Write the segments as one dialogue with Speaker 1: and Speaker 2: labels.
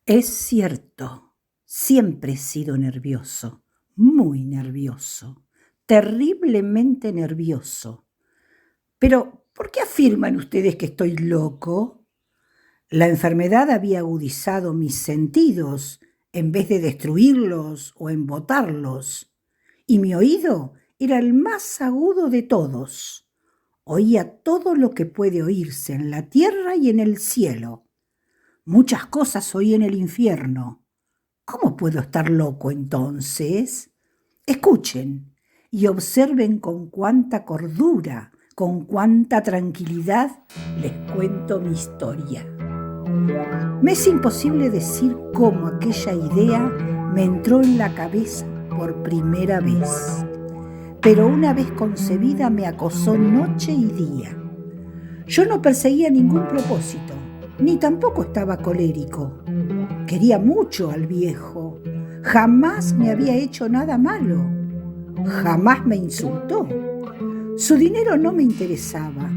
Speaker 1: Es cierto, siempre he sido nervioso, muy nervioso, terriblemente nervioso. Pero, ¿por qué afirman ustedes que estoy loco? La enfermedad había agudizado mis sentidos en vez de destruirlos o embotarlos, y mi oído era el más agudo de todos. Oía todo lo que puede oírse en la tierra y en el cielo. Muchas cosas oí en el infierno. ¿Cómo puedo estar loco entonces? Escuchen y observen con cuánta cordura, con cuánta tranquilidad les cuento mi historia. Me es imposible decir cómo aquella idea me entró en la cabeza por primera vez, pero una vez concebida me acosó noche y día. Yo no perseguía ningún propósito, ni tampoco estaba colérico. Quería mucho al viejo. Jamás me había hecho nada malo. Jamás me insultó. Su dinero no me interesaba.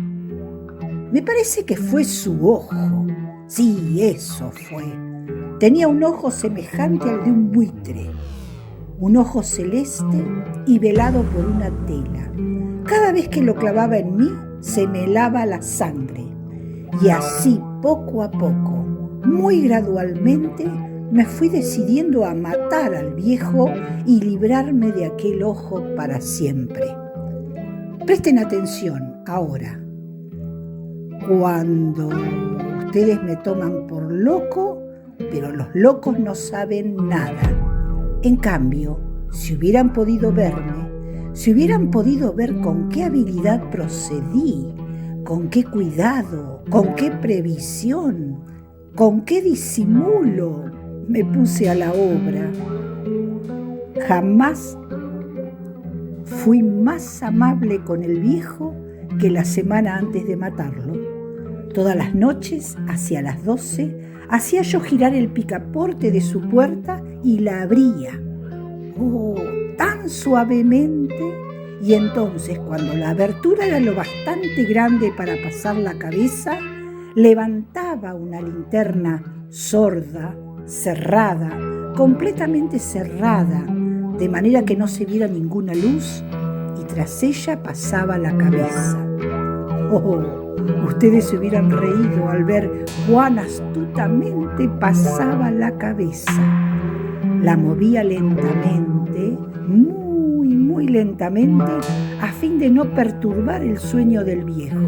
Speaker 1: Me parece que fue su ojo. Sí, eso fue. Tenía un ojo semejante al de un buitre. Un ojo celeste y velado por una tela. Cada vez que lo clavaba en mí, se me helaba la sangre. Y así, poco a poco, muy gradualmente, me fui decidiendo a matar al viejo y librarme de aquel ojo para siempre. Presten atención ahora. Cuando ustedes me toman por loco, pero los locos no saben nada. En cambio, si hubieran podido verme, si hubieran podido ver con qué habilidad procedí, con qué cuidado, con qué previsión, con qué disimulo me puse a la obra. Jamás fui más amable con el viejo que la semana antes de matarlo. Todas las noches, hacia las 12, hacía yo girar el picaporte de su puerta y la abría. ¡Oh, tan suavemente! Y entonces, cuando la abertura era lo bastante grande para pasar la cabeza, levantaba una linterna sorda, cerrada, completamente cerrada, de manera que no se viera ninguna luz, y tras ella pasaba la cabeza. ¡Oh! Ustedes se hubieran reído al ver cuán astutamente pasaba la cabeza. La movía lentamente, muy lentamente, a fin de no perturbar el sueño del viejo.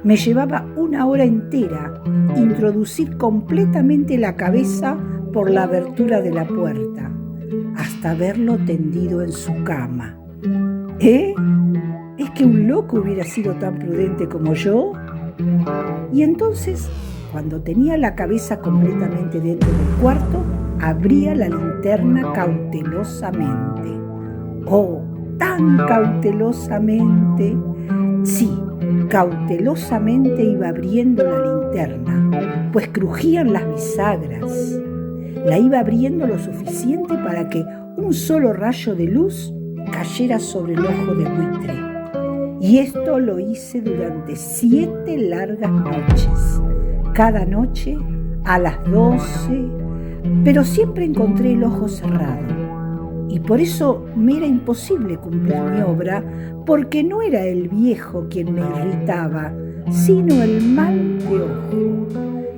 Speaker 1: Me llevaba una hora entera introducir completamente la cabeza por la abertura de la puerta, hasta verlo tendido en su cama. ¿Es que un loco hubiera sido tan prudente como yo? Y entonces, cuando tenía la cabeza completamente dentro del cuarto, abría la linterna cautelosamente. ¡Oh, tan cautelosamente! Sí, cautelosamente iba abriendo la linterna, pues crujían las bisagras. La iba abriendo lo suficiente para que un solo rayo de luz cayera sobre el ojo de buitre. Y esto lo hice durante 7 largas noches, cada noche a las 12, pero siempre encontré el ojo cerrado. Y por eso me era imposible cumplir mi obra, porque no era el viejo quien me irritaba, sino el mal de ojo.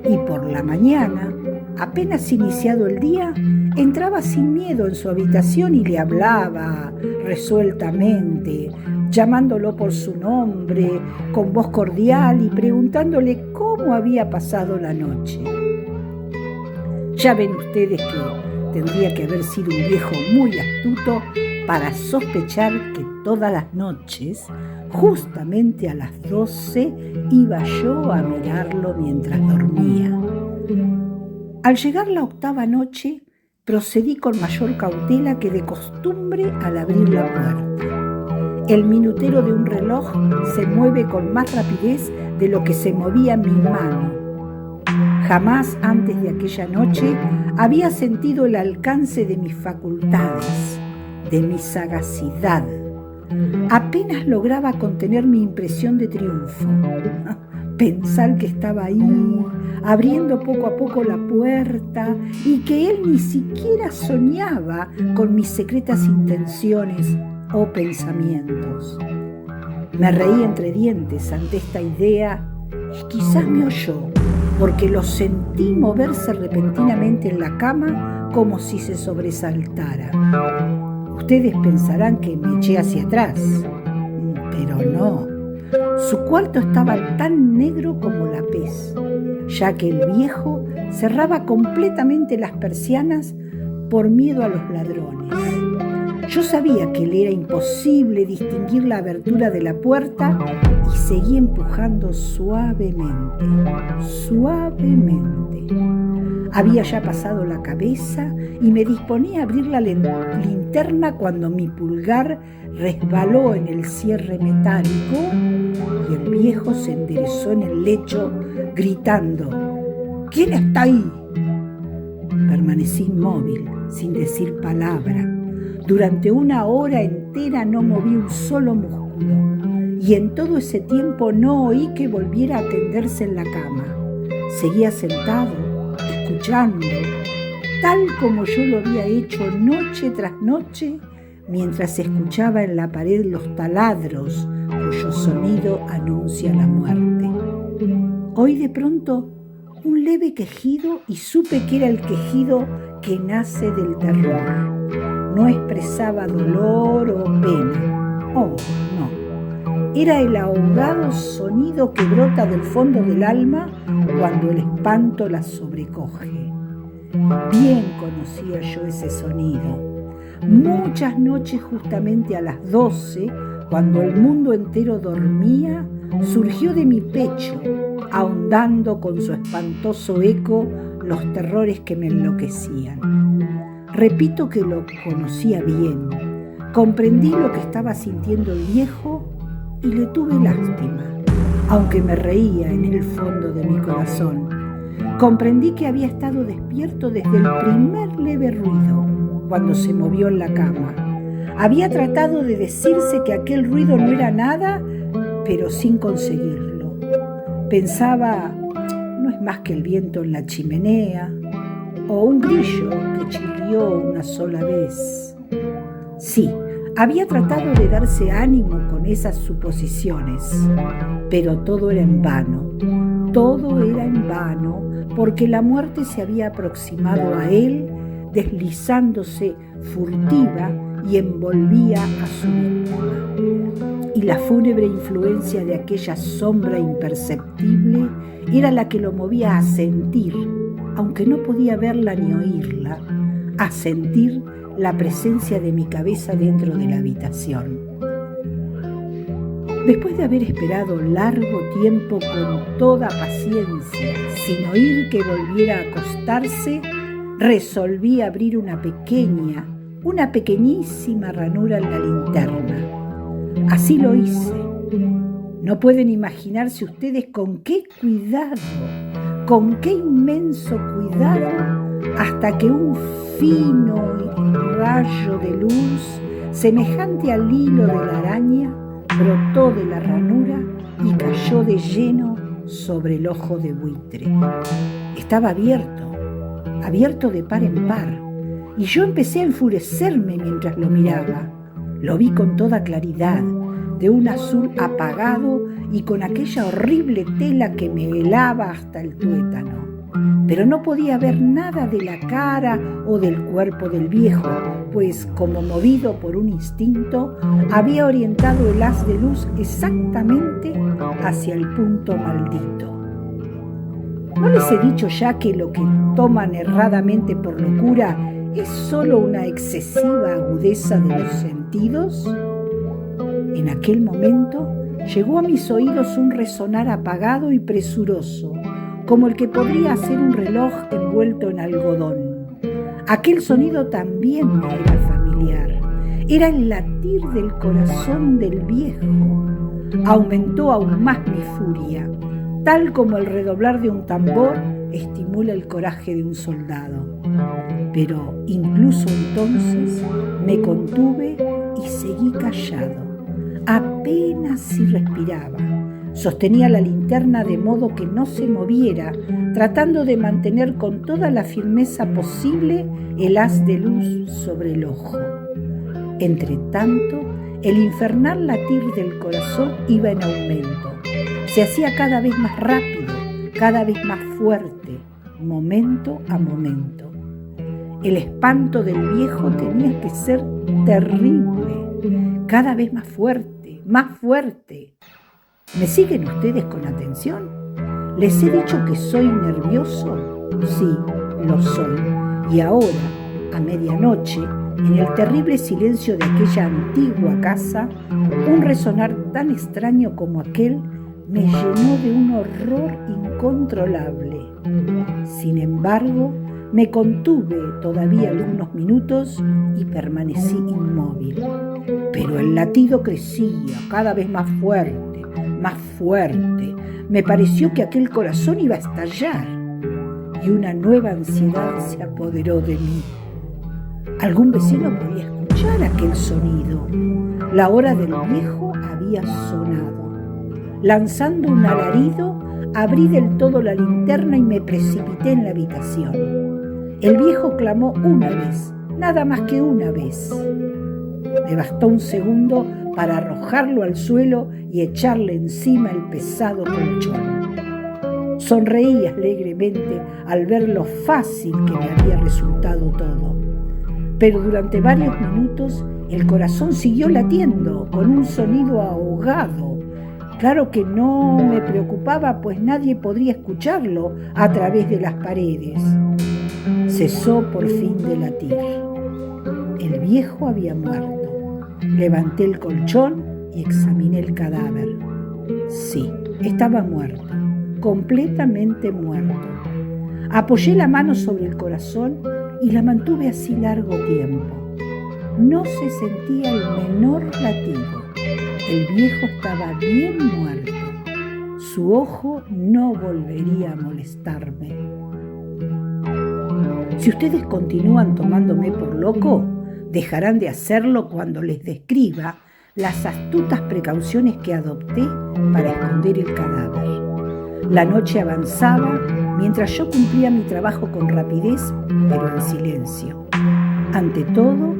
Speaker 1: Y por la mañana, apenas iniciado el día, entraba sin miedo en su habitación y le hablaba resueltamente, llamándolo por su nombre, con voz cordial y preguntándole cómo había pasado la noche. Ya ven ustedes que tendría que haber sido un viejo muy astuto para sospechar que todas las noches, justamente a las 12, iba yo a mirarlo mientras dormía. Al llegar la 8ª noche, procedí con mayor cautela que de costumbre al abrir la puerta. El minutero de un reloj se mueve con más rapidez de lo que se movía mi mano. Jamás antes de aquella noche había sentido el alcance de mis facultades, de mi sagacidad. Apenas lograba contener mi impresión de triunfo. Pensar que estaba ahí, abriendo poco a poco la puerta y que él ni siquiera soñaba con mis secretas intenciones o pensamientos. Me reí entre dientes ante esta idea y quizás me oyó, porque lo sentí moverse repentinamente en la cama como si se sobresaltara. Ustedes pensarán que me eché hacia atrás, pero no. Su cuarto estaba tan negro como la pez, ya que el viejo cerraba completamente las persianas por miedo a los ladrones. Yo sabía que le era imposible distinguir la abertura de la puerta y seguí empujando suavemente. Había ya pasado la cabeza y me disponía a abrir la linterna cuando mi pulgar resbaló en el cierre metálico y el viejo se enderezó en el lecho gritando: ¿Quién está ahí? Permanecí inmóvil, sin decir palabra. Durante 1 hora entera no moví un solo músculo y en todo ese tiempo no oí que volviera a tenderse en la cama. Seguía sentado, escuchando, tal como yo lo había hecho noche tras noche, mientras escuchaba en la pared los taladros cuyo sonido anuncia la muerte. Oí de pronto un leve quejido y supe que era el quejido que nace del terror. No expresaba dolor o pena. Oh, no. Era el ahogado sonido que brota del fondo del alma cuando el espanto la sobrecoge. Bien conocía yo ese sonido. Muchas noches, justamente a las 12, cuando el mundo entero dormía, surgió de mi pecho, ahondando con su espantoso eco los terrores que me enloquecían. Repito que lo conocía bien. Comprendí lo que estaba sintiendo el viejo y le tuve lástima, aunque me reía en el fondo de mi corazón. Comprendí que había estado despierto desde el primer leve ruido, cuando se movió en la cama. Había tratado de decirse que aquel ruido no era nada, pero sin conseguirlo. Pensaba, no es más que el viento en la chimenea, o un grillo que chirrió una sola vez. Sí, había tratado de darse ánimo con esas suposiciones, pero todo era en vano. Todo era en vano, porque la muerte se había aproximado a él, deslizándose furtiva y envolvía a su víctima. Y la fúnebre influencia de aquella sombra imperceptible era la que lo movía a sentir, aunque no podía verla ni oírla, a sentir la presencia de mi cabeza dentro de la habitación. Después de haber esperado largo tiempo con toda paciencia, sin oír que volviera a acostarse, resolví abrir una pequeñísima ranura en la linterna. Así lo hice. No pueden imaginarse ustedes con qué cuidado, con qué inmenso cuidado, hasta que un fino rayo de luz, semejante al hilo de la araña, brotó de la ranura y cayó de lleno sobre el ojo de buitre. Estaba abierto de par en par, y yo empecé a enfurecerme mientras lo miraba. Lo vi con toda claridad, de un azul apagado y con aquella horrible tela que me helaba hasta el tuétano. Pero no podía ver nada de la cara o del cuerpo del viejo, pues, como movido por un instinto, había orientado el haz de luz exactamente hacia el punto maldito. ¿No les he dicho ya que lo que toman erradamente por locura es solo una excesiva agudeza de los sentidos? En aquel momento llegó a mis oídos un resonar apagado y presuroso, como el que podría hacer un reloj envuelto en algodón. Aquel sonido también me era familiar. Era el latir del corazón del viejo. Aumentó aún más mi furia, tal como el redoblar de un tambor estimula el coraje de un soldado. Pero incluso entonces me contuve y seguí callado. Apenas si respiraba. Sostenía la linterna de modo que no se moviera, tratando de mantener con toda la firmeza posible el haz de luz sobre el ojo. Entretanto, el infernal latir del corazón iba en aumento. Se hacía cada vez más rápido, cada vez más fuerte, momento a momento. El espanto del viejo tenía que ser terrible, cada vez más fuerte, más fuerte. ¿Me siguen ustedes con atención? ¿Les he dicho que soy nervioso? Sí, lo soy. Y ahora, a medianoche, en el terrible silencio de aquella antigua casa, un resonar tan extraño como aquel me llenó de un horror incontrolable. Sin embargo, me contuve todavía algunos minutos y permanecí inmóvil. Pero el latido crecía cada vez más fuerte, más fuerte. Me pareció que aquel corazón iba a estallar y una nueva ansiedad se apoderó de mí. Algún vecino podía escuchar aquel sonido. La hora del viejo había sonado. Lanzando un alarido, abrí del todo la linterna y me precipité en la habitación. El viejo clamó una vez, nada más que una vez. Me bastó un segundo para arrojarlo al suelo y echarle encima el pesado colchón. Sonreí alegremente al ver lo fácil que me había resultado todo. Pero durante varios minutos el corazón siguió latiendo con un sonido ahogado. Claro que no me preocupaba, pues nadie podría escucharlo a través de las paredes. Cesó por fin de latir. El viejo había muerto. Levanté el colchón y examiné el cadáver. Sí, estaba muerto, completamente muerto. Apoyé la mano sobre el corazón y la mantuve así largo tiempo. No se sentía el menor latido. El viejo estaba bien muerto. Su ojo no volvería a molestarme. Si ustedes continúan tomándome por loco, dejarán de hacerlo cuando les describa las astutas precauciones que adopté para esconder el cadáver. La noche avanzaba mientras yo cumplía mi trabajo con rapidez, pero en silencio. Ante todo,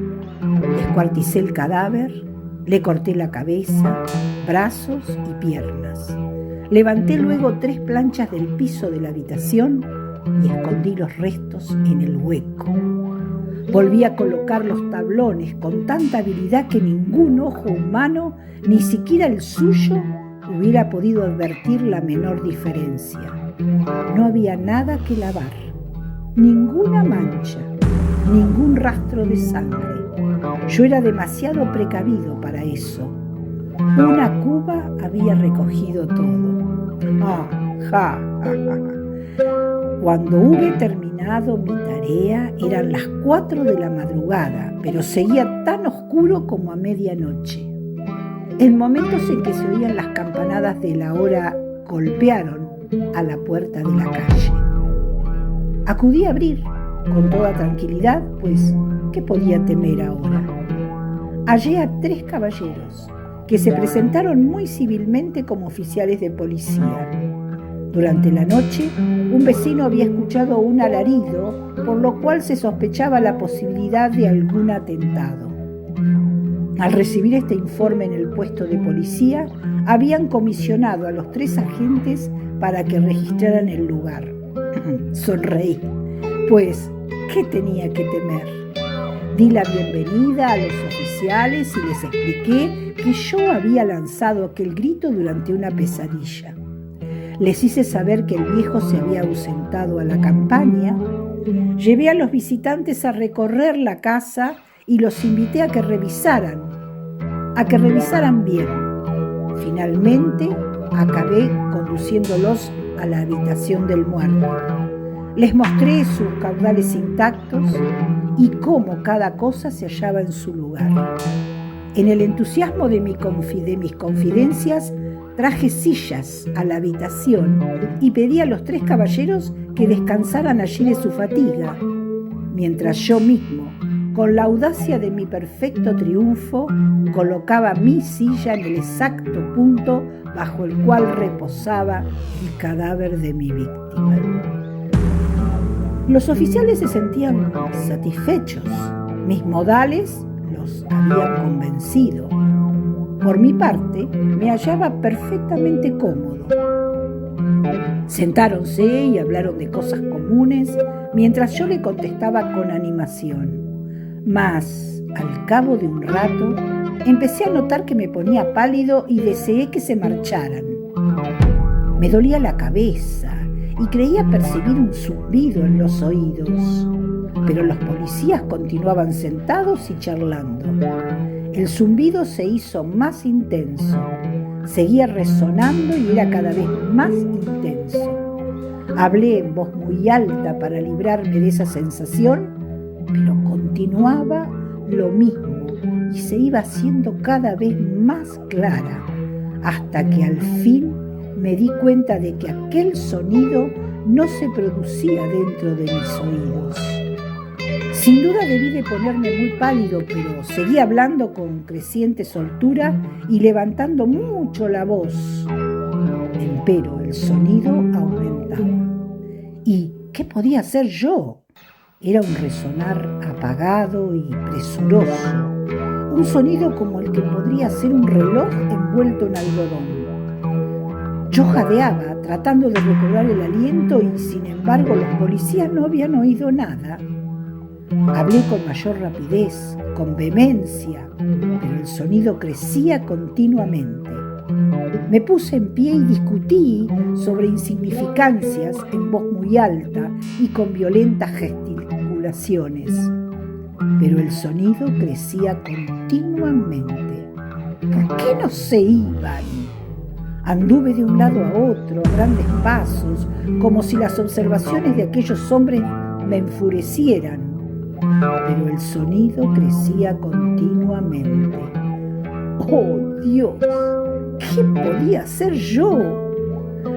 Speaker 1: descuarticé el cadáver, le corté la cabeza, brazos y piernas. Levanté luego 3 planchas del piso de la habitación y escondí los restos en el hueco. Volví a colocar los tablones con tanta habilidad que ningún ojo humano, ni siquiera el suyo, hubiera podido advertir la menor diferencia. No había nada que lavar, ninguna mancha, ningún rastro de sangre. Yo era demasiado precavido para eso. Una cuba había recogido todo. Cuando hube terminado mi tarea, eran las 4 de la madrugada, pero seguía tan oscuro como a medianoche. En momentos en que se oían las campanadas de la hora, golpearon a la puerta de la calle. Acudí a abrir con toda tranquilidad, pues, ¿qué podía temer ahora? Hallé a 3 caballeros que se presentaron muy civilmente como oficiales de policía. Durante la noche, un vecino había escuchado un alarido, por lo cual se sospechaba la posibilidad de algún atentado. Al recibir este informe en el puesto de policía, habían comisionado a los 3 agentes para que registraran el lugar. Sonreí, pues, ¿qué tenía que temer? Di la bienvenida a los oficiales y les expliqué que yo había lanzado aquel grito durante una pesadilla. Les hice saber que el viejo se había ausentado a la campaña. Llevé a los visitantes a recorrer la casa y los invité a que revisaran bien. Finalmente, acabé conduciéndolos a la habitación del muerto. Les mostré sus caudales intactos y cómo cada cosa se hallaba en su lugar. En el entusiasmo de mis confidencias, traje sillas a la habitación y pedí a los 3 caballeros que descansaran allí de su fatiga, mientras yo mismo, con la audacia de mi perfecto triunfo, colocaba mi silla en el exacto punto bajo el cual reposaba el cadáver de mi víctima. Los oficiales se sentían satisfechos. Mis modales los habían convencido. Por mi parte, me hallaba perfectamente cómodo. Sentáronse y hablaron de cosas comunes mientras yo le contestaba con animación. Mas, al cabo de un rato, empecé a notar que me ponía pálido y deseé que se marcharan. Me dolía la cabeza y creía percibir un zumbido en los oídos, pero los policías continuaban sentados y charlando. El zumbido se hizo más intenso, seguía resonando y era cada vez más intenso. Hablé en voz muy alta para librarme de esa sensación, pero continuaba lo mismo y se iba haciendo cada vez más clara, hasta que al fin me di cuenta de que aquel sonido no se producía dentro de mis oídos. Sin duda debí de ponerme muy pálido, pero seguí hablando con creciente soltura y levantando mucho la voz. Empero el sonido aumentaba. ¿Y qué podía hacer yo? Era un resonar apagado y presuroso, un sonido como el que podría ser un reloj envuelto en algodón. Yo jadeaba, tratando de recobrar el aliento, y sin embargo los policías no habían oído nada. Hablé con mayor rapidez, con vehemencia, pero el sonido crecía continuamente. Me puse en pie y discutí sobre insignificancias en voz muy alta y con violentas gesticulaciones, pero el sonido crecía continuamente. ¿Por qué no se iban? Anduve de un lado a otro a grandes pasos, como si las observaciones de aquellos hombres me enfurecieran, pero el sonido crecía continuamente. ¡Oh, Dios! ¿Qué podía hacer yo?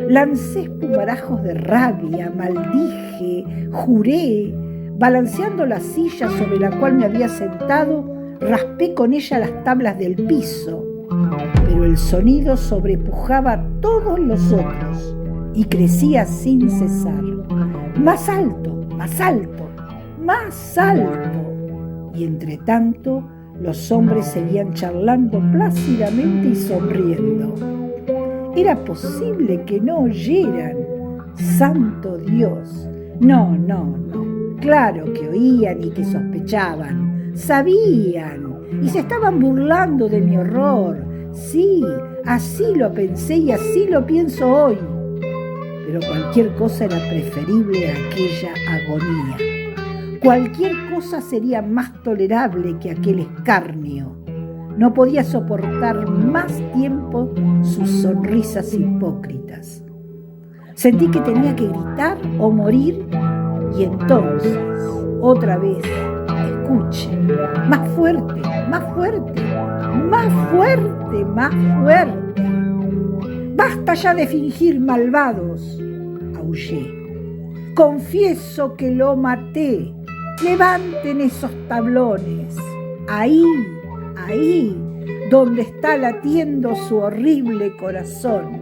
Speaker 1: Lancé espumarajos de rabia, maldije, juré. Balanceando la silla sobre la cual me había sentado, raspé con ella las tablas del piso, pero el sonido sobrepujaba a todos los otros y crecía sin cesar. Más alto, más alto, más alto. Y entre tanto, los hombres seguían charlando plácidamente y sonriendo. ¿Era posible que no oyeran? ¡Santo Dios! No. Claro que oían y que sospechaban. Sabían y se estaban burlando de mi horror. Sí, así lo pensé y así lo pienso hoy. Pero cualquier cosa era preferible a aquella agonía. Cualquier cosa sería más tolerable que aquel escarnio. No podía soportar más tiempo sus sonrisas hipócritas. Sentí que tenía que gritar o morir, y entonces, otra vez, escuche, más fuerte, más fuerte, más fuerte, más fuerte. ¡Basta ya de fingir, malvados!, aullé. Confieso que lo maté. Levanten esos tablones. Ahí, donde está latiendo su horrible corazón.